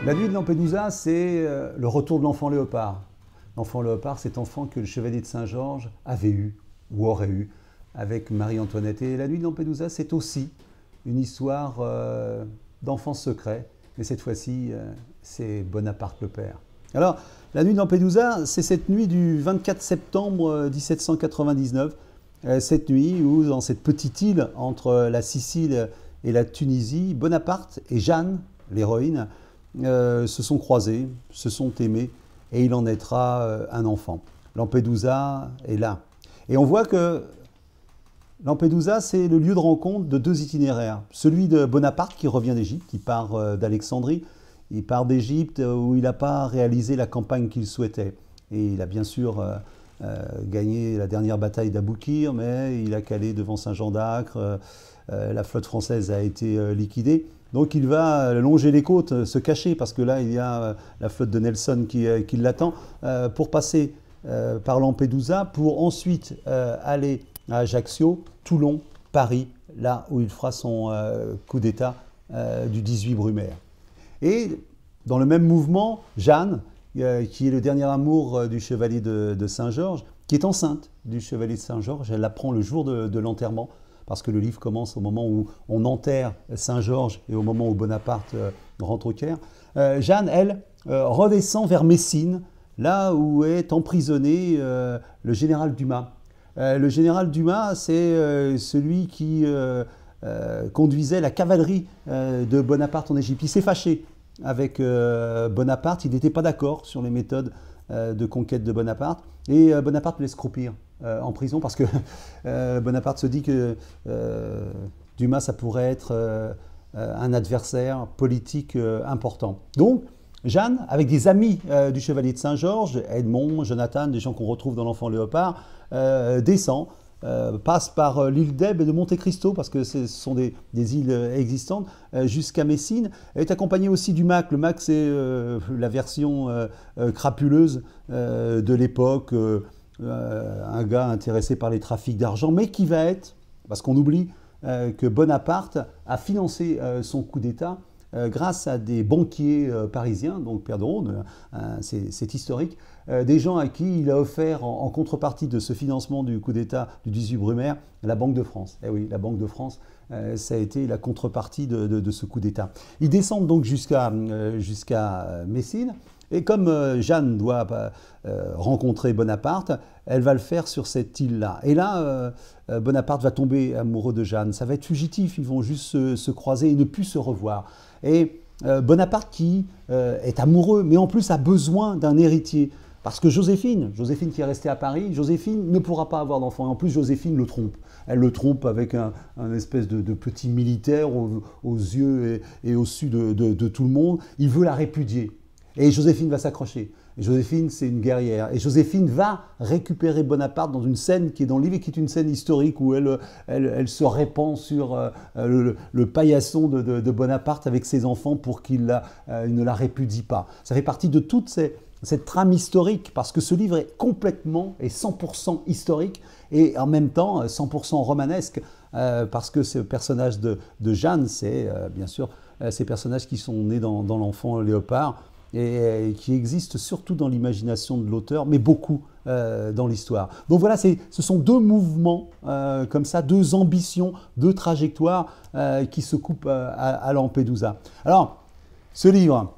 La nuit de Lampedusa, c'est le retour de l'enfant léopard. L'enfant léopard, cet enfant que le chevalier de Saint-Georges avait eu, ou aurait eu, avec Marie-Antoinette. Et la nuit de Lampedusa, c'est aussi une histoire d'enfant secret, mais cette fois-ci, c'est Bonaparte le père. Alors, la nuit de Lampedusa, c'est cette nuit du 24 septembre 1799, cette nuit où, dans cette petite île entre la Sicile et la Tunisie, Bonaparte et Jeanne, l'héroïne, se sont croisés, se sont aimés, et il en naîtra un enfant. Lampedusa est là. Et on voit que Lampedusa, c'est le lieu de rencontre de deux itinéraires. Celui de Bonaparte qui revient d'Égypte, il part d'Alexandrie, il part d'Égypte où il n'a pas réalisé la campagne qu'il souhaitait. Et il a bien sûr gagné la dernière bataille d'Aboukir, mais il a calé devant Saint-Jean d'Acre, la flotte française a été liquidée. Donc il va longer les côtes, se cacher, parce que là il y a la flotte de Nelson qui l'attend, pour passer par Lampedusa, pour ensuite aller à Ajaccio, Toulon, Paris, là où il fera son coup d'État du 18 Brumaire. Et dans le même mouvement, Jeanne, qui est le dernier amour du chevalier de Saint-Georges, qui est enceinte du chevalier de Saint-Georges, elle l'apprend le jour de l'enterrement, parce que le livre commence au moment où on enterre Saint-Georges et au moment où Bonaparte rentre au Caire. Jeanne, elle, redescend vers Messine, là où est emprisonné le général Dumas. Le général Dumas, c'est celui qui conduisait la cavalerie de Bonaparte en Égypte. Il s'est fâché avec Bonaparte, il n'était pas d'accord sur les méthodes de conquête de Bonaparte, et Bonaparte le laisse croupir en prison parce que Bonaparte se dit que Dumas, ça pourrait être un adversaire politique important. Donc, Jeanne, avec des amis du chevalier de Saint-Georges, Edmond, Jonathan, des gens qu'on retrouve dans l'Enfant Léopard, descend, passe par l'île d'Elbe et de Monte Cristo, parce que ce sont des îles existantes, jusqu'à Messine. Elle est accompagnée aussi du MAC. Le MAC, c'est la version crapuleuse de l'époque, un gars intéressé par les trafics d'argent, mais qui va être, parce qu'on oublie que Bonaparte a financé son coup d'État grâce à des banquiers parisiens, donc Père de Rhône, c'est historique, des gens à qui il a offert en contrepartie de ce financement du coup d'État du 18 Brumaire, la Banque de France. Eh oui, la Banque de France, ça a été la contrepartie de ce coup d'État. Ils descendent donc jusqu'à Messine, et comme Jeanne doit rencontrer Bonaparte, elle va le faire sur cette île-là. Et là, Bonaparte va tomber amoureux de Jeanne. Ça va être fugitif, ils vont juste se croiser et ne plus se revoir. Et Bonaparte qui est amoureux, mais en plus a besoin d'un héritier. Parce que Joséphine qui est restée à Paris, Joséphine ne pourra pas avoir d'enfant. Et en plus, Joséphine le trompe. Elle le trompe avec un espèce de petit militaire aux yeux et au su de tout le monde. Il veut la répudier. Et Joséphine va s'accrocher. Et Joséphine, c'est une guerrière. Et Joséphine va récupérer Bonaparte dans une scène qui est dans le livre et qui est une scène historique où elle se répand sur le paillasson de Bonaparte avec ses enfants pour qu'il ne la répudie pas. Ça fait partie de toute cette trame historique, parce que ce livre est complètement et 100% historique et en même temps 100% romanesque, parce que ce personnage de Jeanne, c'est bien sûr ces personnages qui sont nés dans l'Enfant Léopard, et qui existe surtout dans l'imagination de l'auteur, mais beaucoup dans l'histoire. Donc voilà, ce sont deux mouvements comme ça, deux ambitions, deux trajectoires qui se coupent à Lampedusa. Alors, ce livre,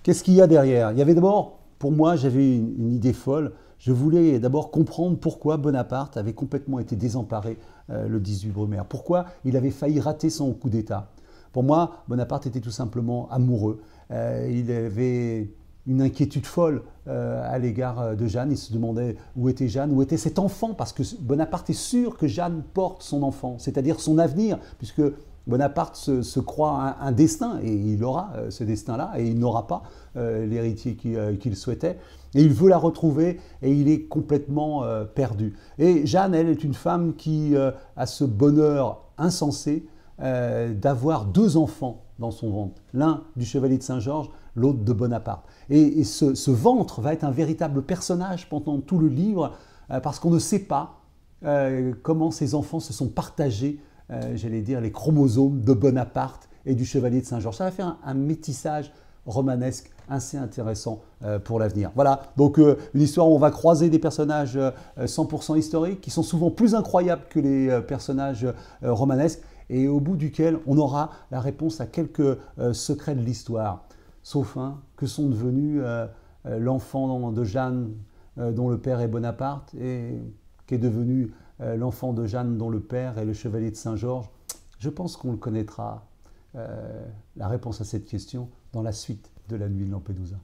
qu'est-ce qu'il y a derrière? Il y avait d'abord, pour moi, j'avais une idée folle. Je voulais d'abord comprendre pourquoi Bonaparte avait complètement été désemparé le 18 Brumaire. Pourquoi il avait failli rater son coup d'État. Pour moi, Bonaparte était tout simplement amoureux. Il avait une inquiétude folle à l'égard de Jeanne. Il se demandait où était Jeanne, où était cet enfant, parce que Bonaparte est sûr que Jeanne porte son enfant, c'est-à-dire son avenir, puisque Bonaparte se croit un destin, et il aura ce destin-là, et il n'aura pas l'héritier qu'il souhaitait. Et il veut la retrouver, et il est complètement perdu. Et Jeanne, elle, est une femme qui a ce bonheur insensé d'avoir deux enfants dans son ventre, l'un du chevalier de Saint-Georges, l'autre de Bonaparte. Et ce ventre va être un véritable personnage pendant tout le livre, parce qu'on ne sait pas comment ces enfants se sont partagés, j'allais dire, les chromosomes de Bonaparte et du chevalier de Saint-Georges. Ça va faire un métissage romanesque assez intéressant pour l'avenir. Voilà, donc une histoire où on va croiser des personnages 100% historiques qui sont souvent plus incroyables que les personnages romanesques et au bout duquel on aura la réponse à quelques secrets de l'histoire. Sauf que sont devenus l'enfant de Jeanne dont le père est Bonaparte et qui est devenu l'enfant de Jeanne dont le père est le chevalier de Saint-Georges. Je pense qu'on le connaîtra, la réponse à cette question, dans la suite de La Nuit de Lampedusa.